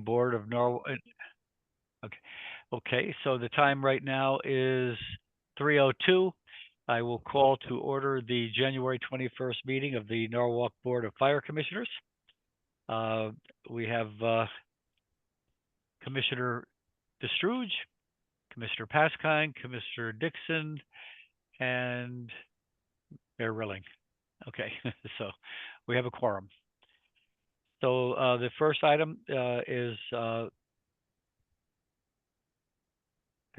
Board of Norwalk. Okay. Okay, so the time right now is 3:02. I will call to order the January 21st meeting of the Norwalk Board of Fire Commissioners. We have Commissioner DeStrouge, Commissioner Paskine, Commissioner Dixon, and Mayor Rilling. Okay, so we have a quorum. So the first item is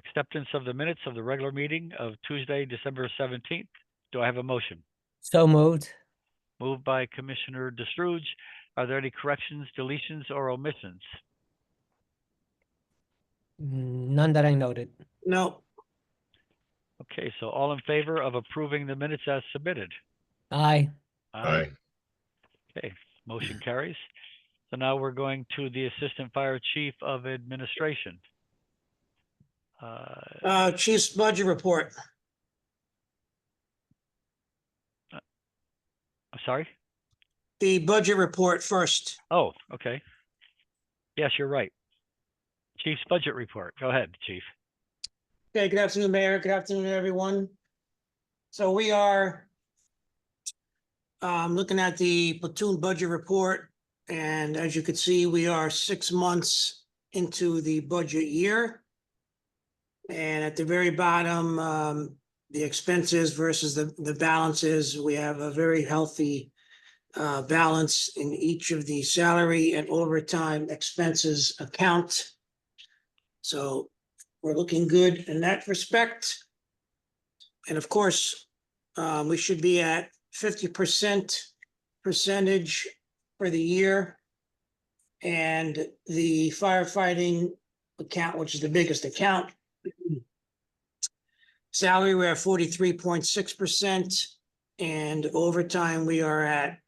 acceptance of the minutes of the regular meeting of Tuesday, December 17th. Do I have a motion? So moved. Moved by Commissioner DeStrouge. Are there any corrections, deletions, or omissions? None that I noted. No. Okay, so all in favor of approving the minutes as submitted? Aye. Aye. Okay, motion carries. So now we're going to the Assistant Fire Chief of Administration. Chief's budget report. I'm sorry? The budget report first. Oh, okay. Yes, you're right. Chief's budget report. Go ahead, Chief. Okay, good afternoon, Mayor. Good afternoon, everyone. So we are looking at the platoon budget report. And as you can see, we are 6 months into the budget year. And at the very bottom, the expenses versus the balances, we have a very healthy balance in each of the salary and overtime expenses account. So we're looking good in that respect. And of course, we should be at 50% percentage for the year. And the firefighting account, which is the biggest account, salary, we're at 43.6%, and overtime, we are at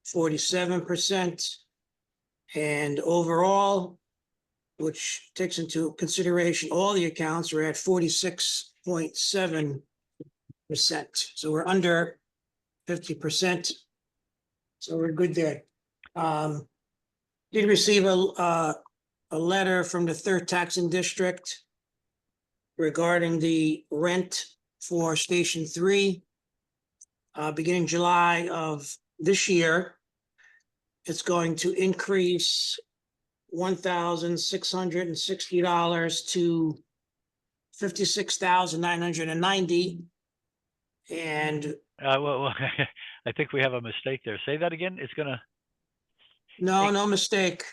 47%. And overall, which takes into consideration all the accounts, we're at 46.7%. So we're under 50%. So we're good there. Did receive a letter from the 3rd Taxing District regarding the rent for Station 3. Beginning July of this year, it's going to increase $1,660 to $56,990. And Well, I think we have a mistake there. Say that again. It's gonna. no mistake.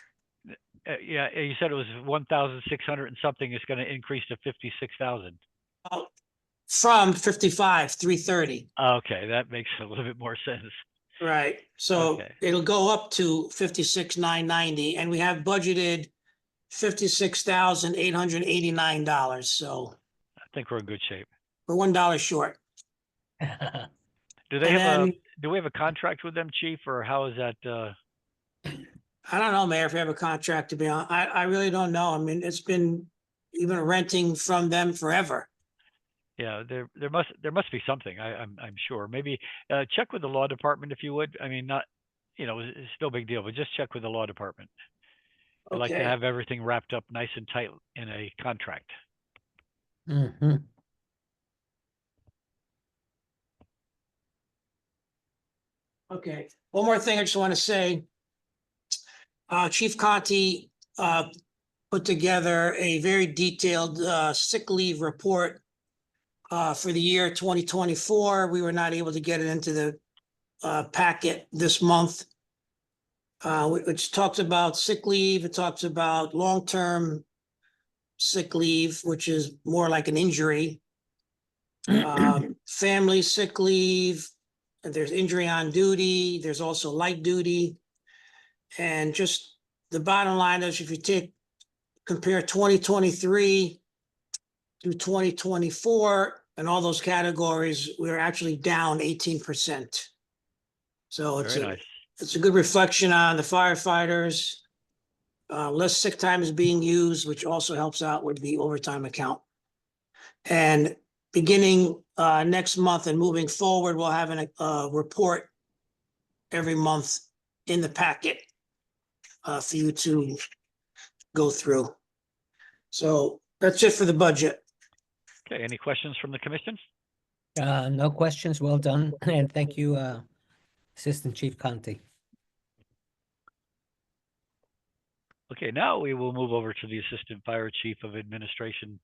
Yeah, you said it was 1,600 and something. It's going to increase to 56,000. From 55,330. Okay, that makes a little bit more sense. Right. So Okay. it'll go up to 56,990, and we have budgeted $56,889. So I think we're in good shape. we're $1 short. Do they And have then- do we have a contract with them, Chief, or how is that? I don't know, Mayor, if we have a contract, to be honest. I really don't know. I mean, it's been even renting from them forever. Yeah, there must be something. I'm sure. Maybe check with the law department if you would. I mean, not, it's no big deal, but just check with the law department. I'd like to Okay. have everything wrapped up nice and tight in a contract. Mhm. Okay. One more thing I just want to say. Chief Conti put together a very detailed sick leave report for the year 2024. We were not able to get it into the packet this month, which talks about sick leave. It talks about long-term sick leave, which is more like an injury, family sick leave. There's injury on duty. There's also light duty. And just the bottom line is, if you compare 2023 to 2024 and all those categories, we're actually down 18%. So Very nice. it's a good reflection on the firefighters. Less sick time is being used, which also helps out with the overtime account. And beginning next month and moving forward, we'll have a report every month in the packet for you to go through. So that's it for the budget. Okay, any questions from the commission? No questions. Well done. And thank you, Assistant Chief Conti. Okay, now we will move over to the Assistant Fire Chief of Administration,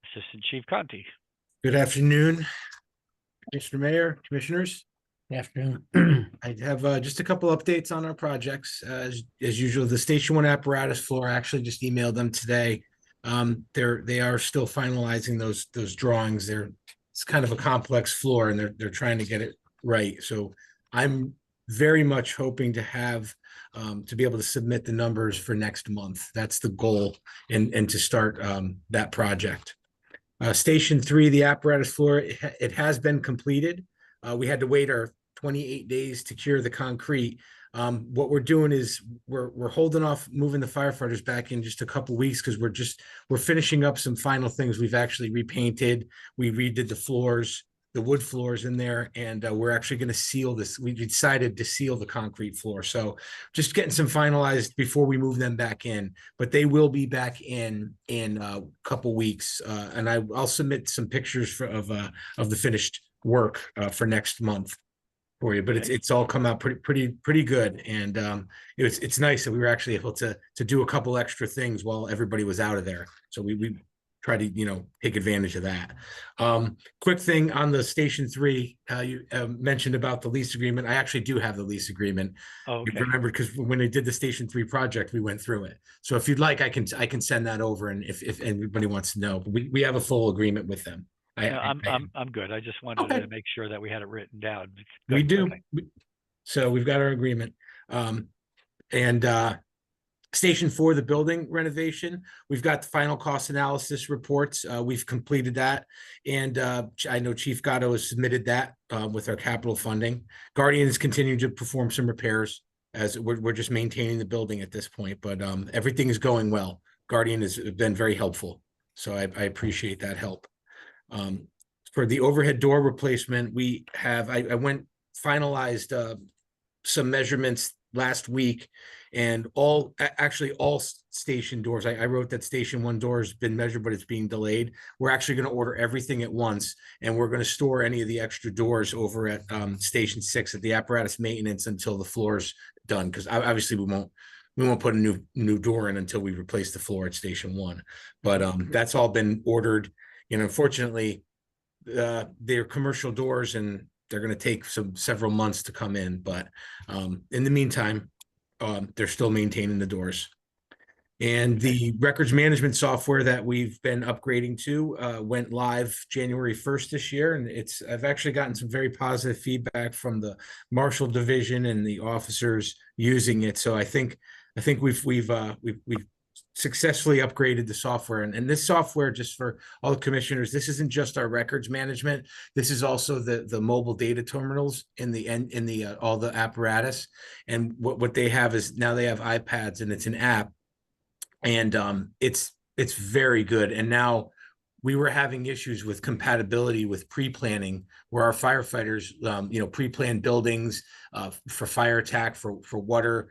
Assistant Chief Conti. Good afternoon, Mr. Mayor, Commissioners. Good afternoon. I have just a couple updates on our projects. As usual, the Station 1 apparatus floor, I actually just emailed them today. They are still finalizing those drawings. It's kind of a complex floor and they're trying to get it right. So I'm very much hoping to have to be able to submit the numbers for next month. That's the goal, and to start that project. Station 3, the apparatus floor, it has been completed. We had to wait our 28 days to cure the concrete. What we're doing is we're holding off moving the firefighters back in just a couple weeks because we're finishing up some final things. We've actually repainted, we redid the floors, the wood floors in there, and we're actually going to seal this. We decided to seal the concrete floor. So just getting some finalized before we move them back in, but they will be back in a couple weeks. And I'll submit some pictures of the finished work for next month for you, but it's all come out pretty good. And it's nice that we were actually able to do a couple extra things while everybody was out of there. So we try to, take advantage of that. Quick thing on the Station 3, you mentioned about the lease agreement. I actually do have the lease agreement. Okay. Remember, because when I did the Station 3 project, we went through it. So if you'd like, I can send that over, and if anybody wants to know, but we have a full agreement with them. I'm good. I just wanted Okay. to make sure that we had it written down. We Good, do. okay. So we've got our agreement. And Station 4, the building renovation, we've got the final cost analysis reports. We've completed that. And I know Chief Gatto has submitted that with our capital funding. Guardian is continuing to perform some repairs as we're just maintaining the building at this point, but everything is going well. Guardian has been very helpful. So I appreciate that help. For the overhead door replacement, I went finalized some measurements last week, and all station doors. I wrote that Station 1 door has been measured, but it's being delayed. We're actually going to order everything at once, and we're going to store any of the extra doors over at Station 6 at the apparatus maintenance until the floor's done. Because obviously we won't put a new door in until we replace the floor at Station 1. But that's all been ordered. Unfortunately, they're commercial doors and they're going to take several months to come in. But in the meantime, they're still maintaining the doors. And the records management software that we've been upgrading to went live January 1st this year. And I've actually gotten some very positive feedback from the Marshal Division and the officers using it. So I think we've successfully upgraded the software, and this software, just for all the commissioners, this isn't just our records management. This is also the mobile data terminals in the all the apparatus. And what they have is now they have iPads, and it's an app, and it's very good. And now we were having issues with compatibility with pre-planning, where our firefighters pre-plan buildings for fire attack, for water,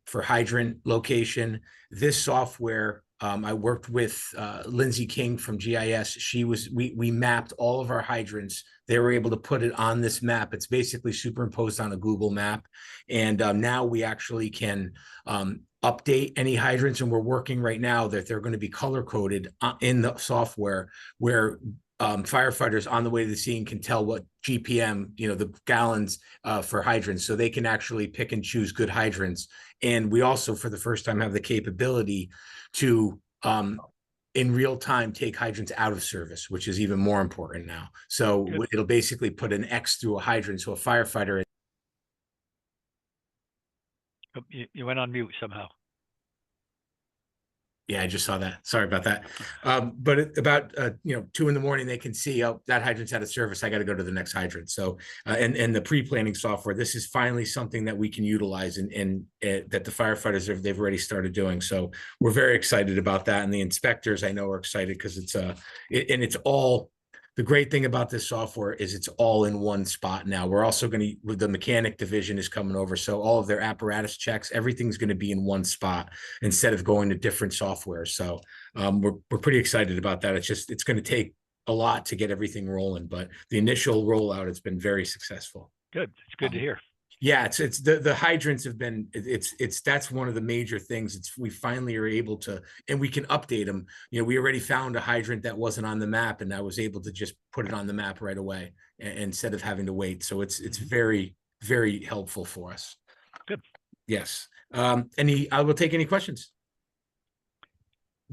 for hydrant location. This software, I worked with Lindsay King from GIS. We mapped all of our hydrants. They were able to put it on this map. It's basically superimposed on a Google map. And now we actually can update any hydrants. And we're working right now that they're going to be color coded in the software, where firefighters on the way to the scene can tell what GPM, the gallons for hydrants, so they can actually pick and choose good hydrants. And we also, for the first time, have the capability to, in real time, take hydrants out of service, which is even more important now. So Good. It'll basically put an X through a hydrant. So a firefighter. Oh, you went on mute somehow. Yeah, I just saw that. Sorry about that. But about 2 a.m, they can see, oh, that hydrant's out of service. I got to go to the next hydrant. So and the pre-planning software, this is finally something that we can utilize and that the firefighters they've already started doing. So we're very excited about that. And the inspectors, I know, are excited because it's all the great thing about this software is it's all in one spot now. We're also going to, the mechanic division is coming over. So all of their apparatus checks, everything's going to be in one spot instead of going to different software. So we're pretty excited about that. It's going to take a lot to get everything rolling, but the initial rollout has been very successful. Good. It's good to hear. Yeah, it's the hydrants have been, that's one of the major things. We finally are able to, and we can update them. We already found a hydrant that wasn't on the map, and I was able to just put it on the map right away instead of having to wait. So it's very, very helpful for us. Good. Yes. I will take any questions.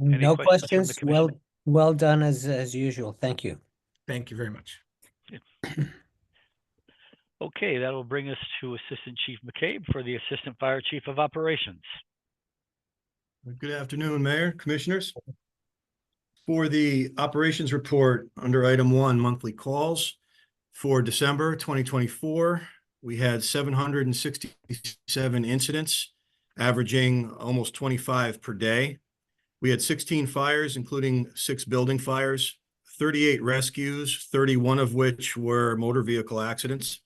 Any No questions from the questions. commission? Well done as usual. Thank you. Thank you very much. Okay, that'll bring us to Assistant Chief McCabe for the Assistant Fire Chief of Operations. Good afternoon, Mayor, Commissioners. For the operations report under item 1, monthly calls for December 2024, we had 767 incidents, averaging almost 25 per day. We had 16 fires, including 6 building fires, 38 rescues, 31 of which were motor vehicle accidents,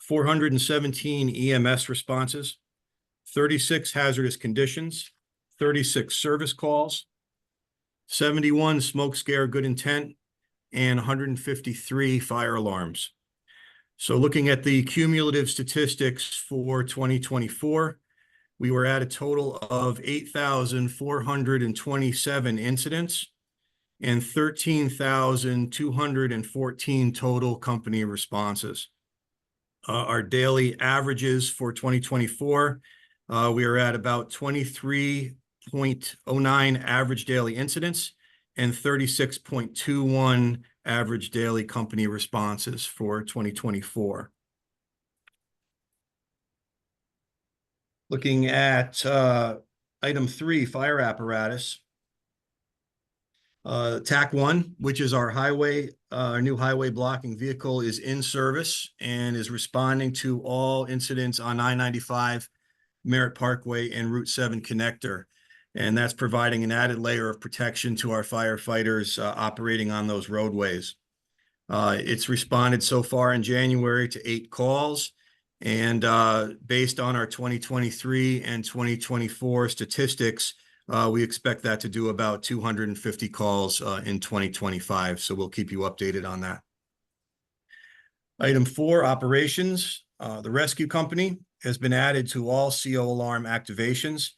417 EMS responses, 36 hazardous conditions, 36 service calls, 71 smoke scare good intent, and 153 fire alarms. So looking at the cumulative statistics for 2024, we were at a total of 8,427 incidents and 13,214 total company responses. Our daily averages for 2024, we are at about 23.09 average daily incidents and 36.21 average daily company responses for 2024. Looking at item 3, fire apparatus. TAC-1, which is our new highway blocking vehicle, is in service and is responding to all incidents on I-95, Merritt Parkway, and Route 7 connector. And that's providing an added layer of protection to our firefighters operating on those roadways. It's responded so far in January to 8 calls. And based on our 2023 and 2024 statistics, we expect that to do about 250 calls in 2025. So we'll keep you updated on that. Item 4, operations. The rescue company has been added to all CO alarm activations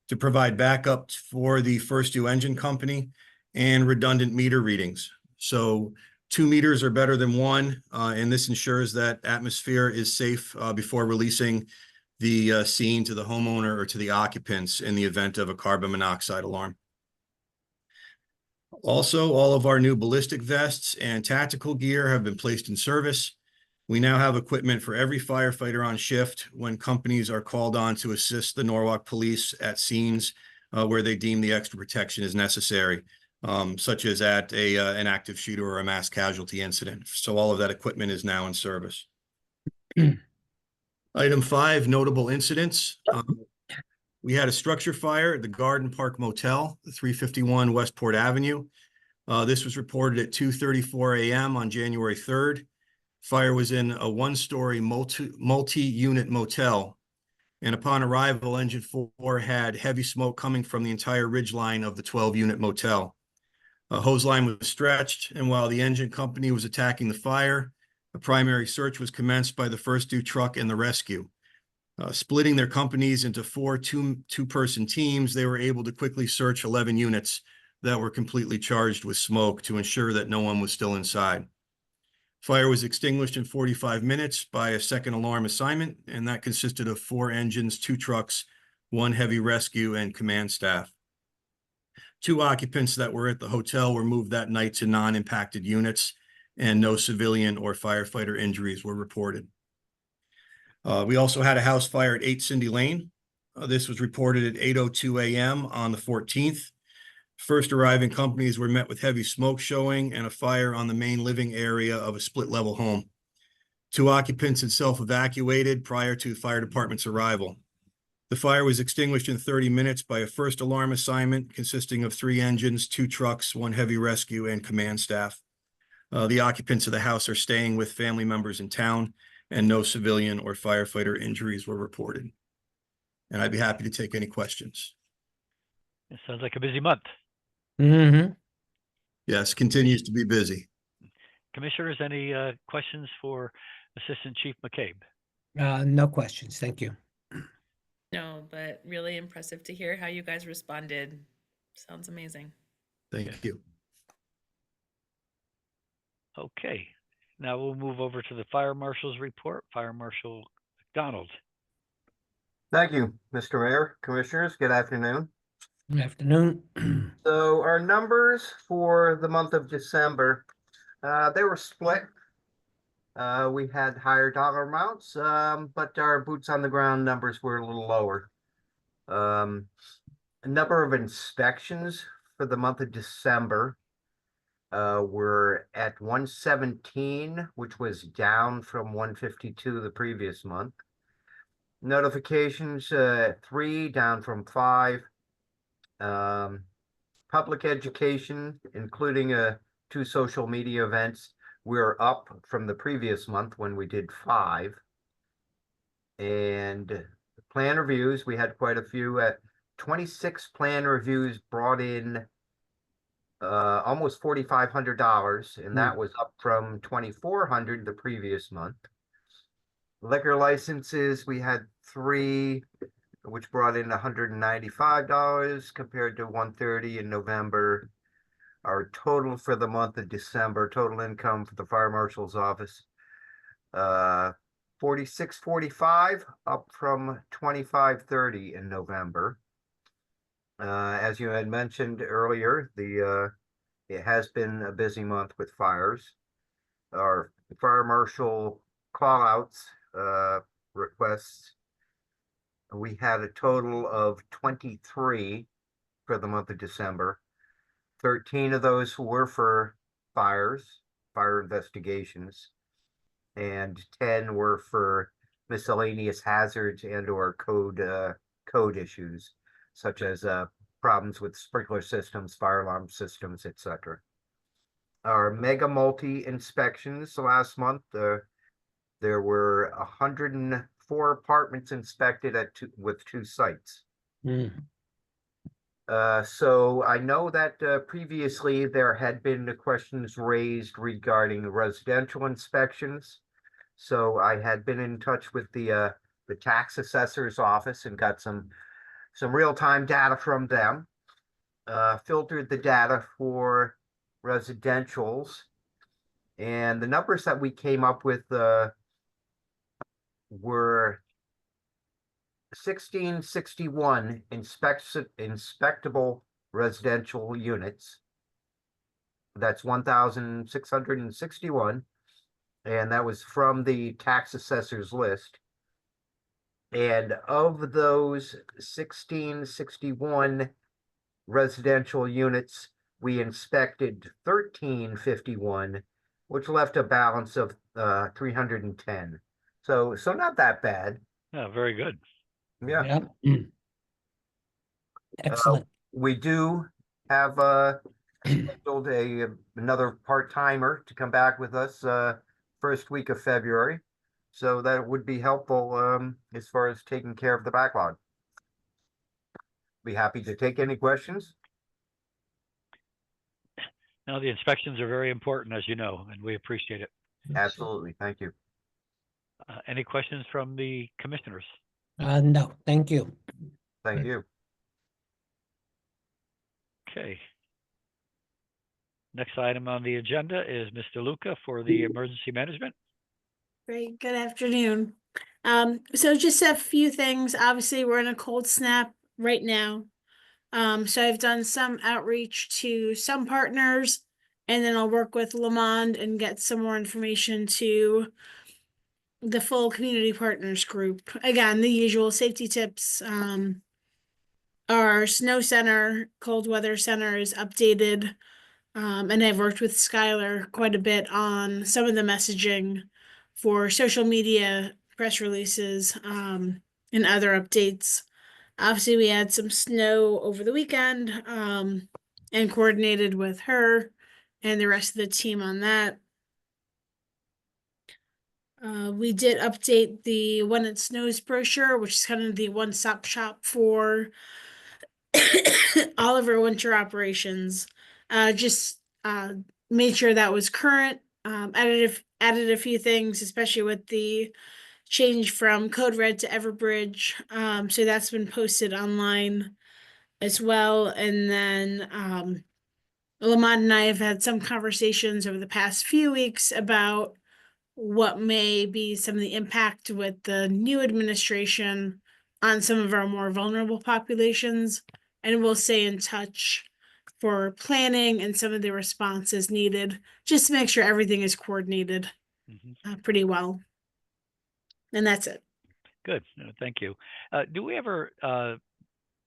to provide backup for the first 2 engine company and redundant meter readings. So 2 meters are better than 1, and this ensures that atmosphere is safe before releasing the scene to the homeowner or to the occupants in the event of a carbon monoxide alarm. Also, all of our new ballistic vests and tactical gear have been placed in service. We now have equipment for every firefighter on shift when companies are called on to assist the Norwalk Police at scenes where they deem the extra protection is necessary, such as at an active shooter or a mass casualty incident. So all of that equipment is now in service. Item 5, notable incidents. We had a structure fire at the Garden Park Motel, 351 Westport Avenue. This was reported at 2:34 a.m. on January 3rd. Fire was in a 1-story multi-unit motel. And upon arrival, engine 4 had heavy smoke coming from the entire ridge line of the 12-unit motel. A hose line was stretched, and while the engine company was attacking the fire, a primary search was commenced by the first 2 truck and the rescue. Splitting their companies into 4 two-person teams, they were able to quickly search 11 units that were completely charged with smoke to ensure that no one was still inside. Fire was extinguished in 45 minutes by a second alarm assignment, and that consisted of 4 engines, 2 trucks, 1 heavy rescue, and command staff. 2 occupants that were at the hotel were moved that night to non-impacted units, and no civilian or firefighter injuries were reported. We also had a house fire at 8 Cindy Lane. This was reported at 8:02 a.m. on the 14th. First arriving companies were met with heavy smoke showing and a fire on the main living area of a split-level home. 2 occupants had self-evacuated prior to the fire department's arrival. The fire was extinguished in 30 minutes by a first alarm assignment consisting of 3 engines, 2 trucks, 1 heavy rescue, and command staff. The occupants of the house are staying with family members in town, and no civilian or firefighter injuries were reported. And I'd be happy to take any questions. It sounds like a busy month. Mm-hmm. Yes, continues to be busy. Commissioners, any questions for Assistant Chief McCabe? No questions. Thank you. No, but really impressive to hear how you guys responded. Sounds amazing. Thank you. Okay, now we'll move over to the Fire Marshal's report. Fire Marshal McDonald. Thank you, Mr. Mayor, Commissioners. Good afternoon. Good afternoon. So our numbers for the month of December, they were split. We had higher dollar amounts, but our boots on the ground numbers were a little lower. A number of inspections for the month of December were at 117, which was down from 152 the previous month. Notifications, 3, down from 5. Public education, including 2 social media events, we're up from the previous month when we did 5. And plan reviews, we had quite a few. 26 plan reviews brought in almost $4,500, and that was up from $2,400 the previous month. Liquor licenses, we had 3, which brought in $195 compared to $130 in November. Our total for the month of December, total income for the Fire Marshal's office, $46.45, up from $25.30 in November. As you had mentioned earlier, it has been a busy month with fires. Our Fire Marshal call-outs, requests, we had a total of 23 for the month of December. 13 of those were for fires, fire investigations, and 10 were for miscellaneous hazards and or code issues, such as problems with sprinkler systems, fire alarm systems, etc. Our mega multi inspections last month, there were 104 apartments inspected with 2 sites. So I know that previously there had been questions raised regarding residential inspections. So I had been in touch with the tax assessor's office and got some real-time data from them. Filtered the data for residentials, and the numbers that we came up with were 1661 inspectable residential units. That's 1,661, and that was from the tax assessor's list. And of those 1661 residential units, we inspected 1351, which left a balance of 310. So not that bad. Yeah, very good. Yeah. Yep. Excellent. We do have scheduled another part-timer to come back with us first week of February. So that would be helpful as far as taking care of the backlog. Be happy to take any questions. Now, the inspections are very important, as you know, and we appreciate it. Absolutely. Thank you. Any questions from the commissioners? No, thank you. Thank you. Okay. Next item on the agenda is Mr. Luca for the emergency management. Great, good afternoon. So just a few things. Obviously, we're in a cold snap right now. So I've done some outreach to some partners, and then I'll work with Lamond and get some more information to the full community partners group. Again, the usual safety tips. Our snow center, cold weather center is updated. And I've worked with Skylar quite a bit on some of the messaging for social media, press releases, and other updates. Obviously, we had some snow over the weekend, and coordinated with her and the rest of the team on that. We did update the When It Snows brochure, which is kind of the one-stop shop for all of our winter operations. Just made sure that was current. Added a few things, especially with the change from Code Red to Everbridge. So that's been posted online as well. And then Lamont and I have had some conversations over the past few weeks about what may be some of the impact with the new administration on some of our more vulnerable populations. And we'll stay in touch for planning and some of the responses needed, just to make sure everything is coordinated Mhm. pretty well. And that's it. Good. Thank you. Do we ever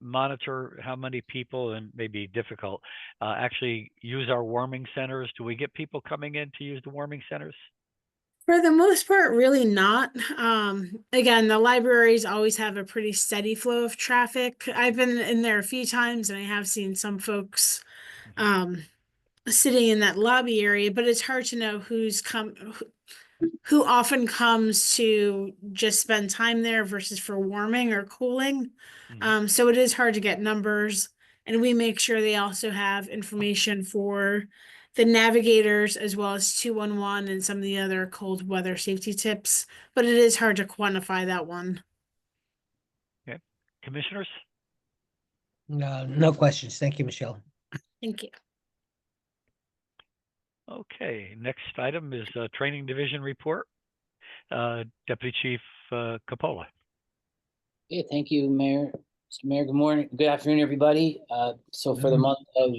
monitor how many people, and maybe difficult, actually use our warming centers? Do we get people coming in to use the warming centers? For the most part, really not. Again, the libraries always have a pretty steady flow of traffic. I've been in there a few times and I have seen some folks sitting in that lobby area, but it's hard to know who often comes to just spend time there versus for warming or cooling. So it is hard to get numbers, and we make sure they also have information for the navigators as well as 211 and some of the other cold weather safety tips, but it is hard to quantify that one. Okay. Commissioners? No questions. Thank you, Michelle. Thank you. Okay, next item is Training Division report. Deputy Chief Capola. Yeah, thank you, Mayor. Mr. Mayor, good morning, good afternoon, everybody. So for the month of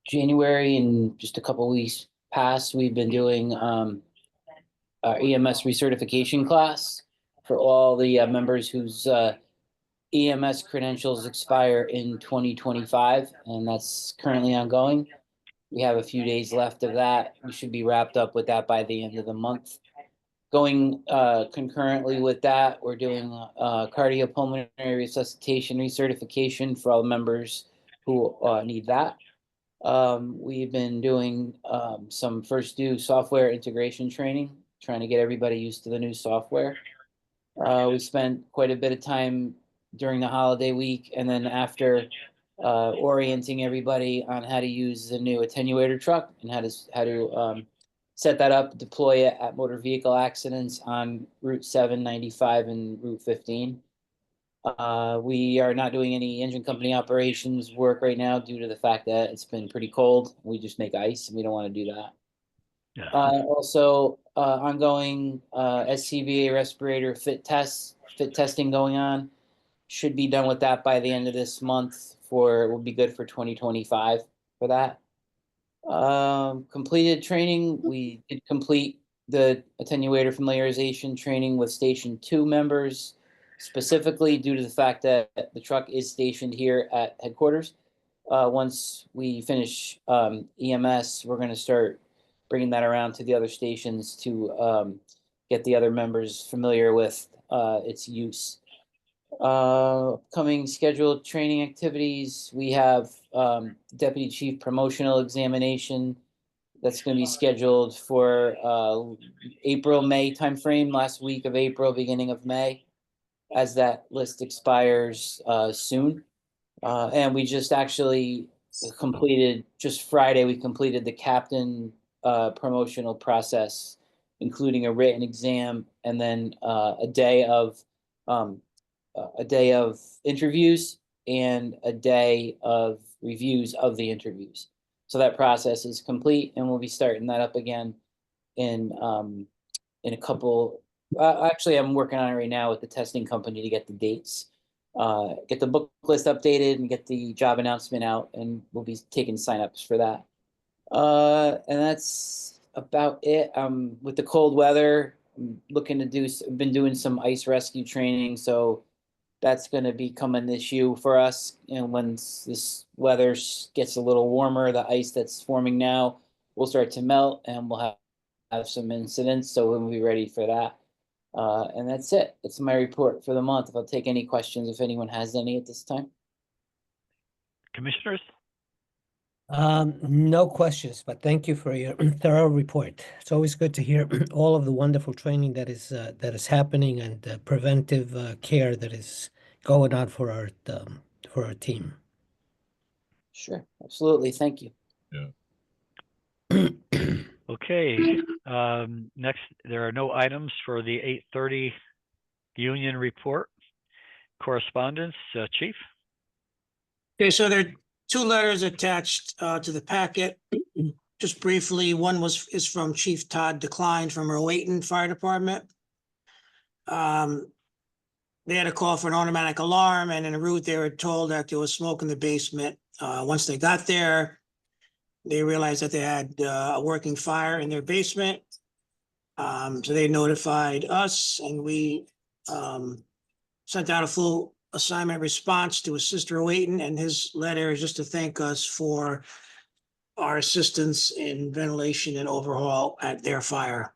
January and just a couple weeks past, we've been doing our EMS recertification class for all the members whose EMS credentials expire in 2025, and that's currently ongoing. We have a few days left of that. We should be wrapped up with that by the end of the month. Going concurrently with that, we're doing cardiopulmonary resuscitation recertification for all members who need that. We've been doing some first due software integration training, trying to get everybody used to the new software. We spent quite a bit of time during the holiday week and then after orienting everybody on how to use the new attenuator truck and how to set that up, deploy it at motor vehicle accidents on Route 795 and Route 15. We are not doing any engine company operations work right now due to the fact that it's been pretty cold. We just make ice and we don't want to do that. Yeah. Also, ongoing SCBA respirator fit testing going on. Should be done with that by the end of this month. Will be good for 2025 for that. Completed training. We did complete the attenuator familiarization training with Station 2 members, specifically due to the fact that the truck is stationed here at headquarters. Once we finish EMS, we're going to start bringing that around to the other stations to get the other members familiar with its use. Upcoming scheduled training activities, we have Deputy Chief promotional examination that's going to be scheduled for April-May timeframe, last week of April, beginning of May, as that list expires soon. And we just actually completed, just Friday, we completed the captain promotional process, including a written exam and then a day of interviews and a day of reviews of the interviews. So that process is complete, and we'll be starting that up again in a couple. Actually, I'm working on it right now with the testing company to get the dates, get the book list updated, and get the job announcement out, and we'll be taking signups for that. And that's about it. With the cold weather, I'm looking to been doing some ice rescue training, so that's going to become an issue for us. And when this weather gets a little warmer, the ice that's forming now will start to melt and we'll have some incidents. So we'll be ready for that. And that's it. That's my report for the month. I'll take any questions if anyone has any at this time. Commissioners? No questions, but thank you for your thorough report. It's always good to hear all of the wonderful training that is happening and preventive care that is going on for our team. Sure, absolutely. Thank you. Okay, next, there are no items for the 8:30 union report. Correspondence, Chief? Okay, so there are two letters attached to the packet. Just briefly, one is from Chief Todd Decline from Rowayton Fire Department. They had a call for an automatic alarm, and en route, they were told that there was smoke in the basement. Once they got there, they realized that they had a working fire in their basement. So they notified us, and we sent out a full assignment response to assist Rowayton, and his letter is just to thank us for our assistance in ventilation and overhaul at their fire.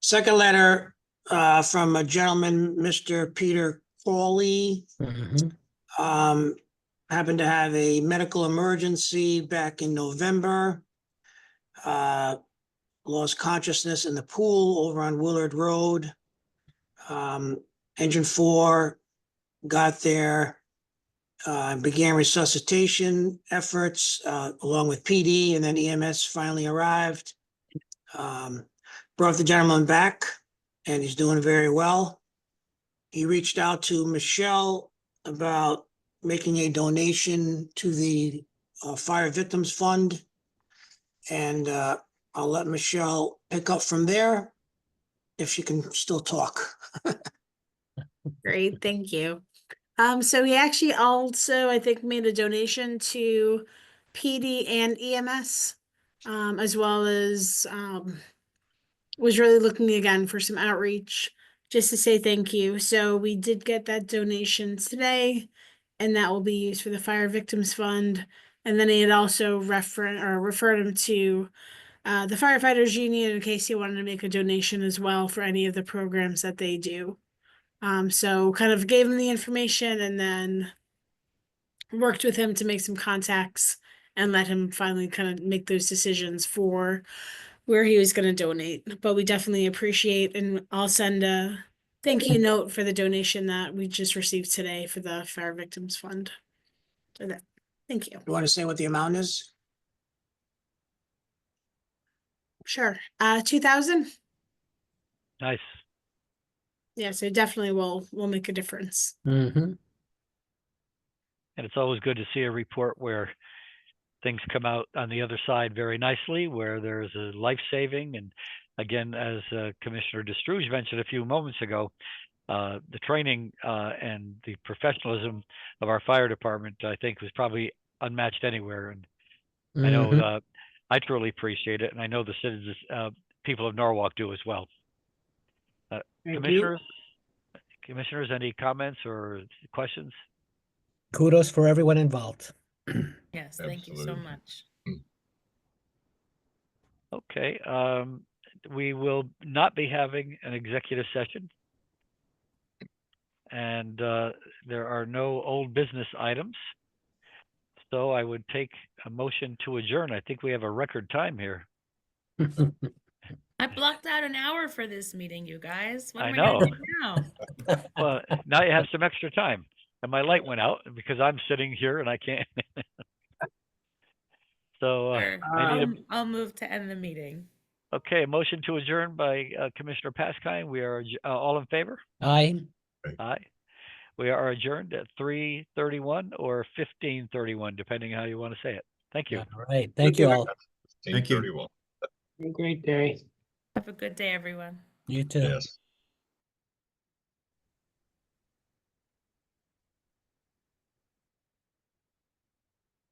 Second letter from a gentleman, Mr. Peter Crawley. Happened to have a medical emergency back in November. Lost consciousness in the pool over on Willard Road. Engine 4 got there, began resuscitation efforts along with PD, and then EMS finally arrived. Brought the gentleman back, and he's doing very well. He reached out to Michelle about making a donation to the Fire Victims Fund. And I'll let Michelle pick up from there if she can still talk. Great, thank you. So he actually also, I think, made a donation to PD and EMS, as well as was really looking again for some outreach just to say thank you. So we did get that donation today, and that will be used for the Fire Victims Fund. And then he had also referred him to the Firefighters Union in case he wanted to make a donation as well for any of the programs that they do. So kind of gave him the information and then worked with him to make some contacts and let him finally kind of make those decisions for where he was going to donate. But we definitely appreciate, and I'll send a thank you note for the donation that we just received today for the Fire Victims Fund. So that, thank you. You want to say what the amount is? Sure. 2,000. Nice. Yeah, so definitely will make a difference. And it's always good to see a report where things come out on the other side very nicely, where there's a life saving. And again, as Commissioner Destruge mentioned a few moments ago, the training and the professionalism of our fire department, I think, was probably unmatched anywhere. And I know I truly appreciate it, and I know the citizens, people of Norwalk do as well. Commissioners, any comments or questions? Kudos for everyone involved. Yes, thank you so much. Okay, we will not be having an executive session. And there are no old business items. So I would take a motion to adjourn. I think we have a record time here. I blocked out an hour for this meeting, you guys. What I am I gonna know. do now? Well, now you have some extra time. And my light went out because I'm sitting here and I can't. So Sure. I need I'll move to end the meeting. a motion to adjourn by Commissioner Paskine. We are all in favor? Aye. Aye. We are adjourned at 3:31 or 15:31, depending how you want to say it. Thank you. All right. Thank you all. Thank you. Have a great day. Have a good day, everyone. You too. Yes.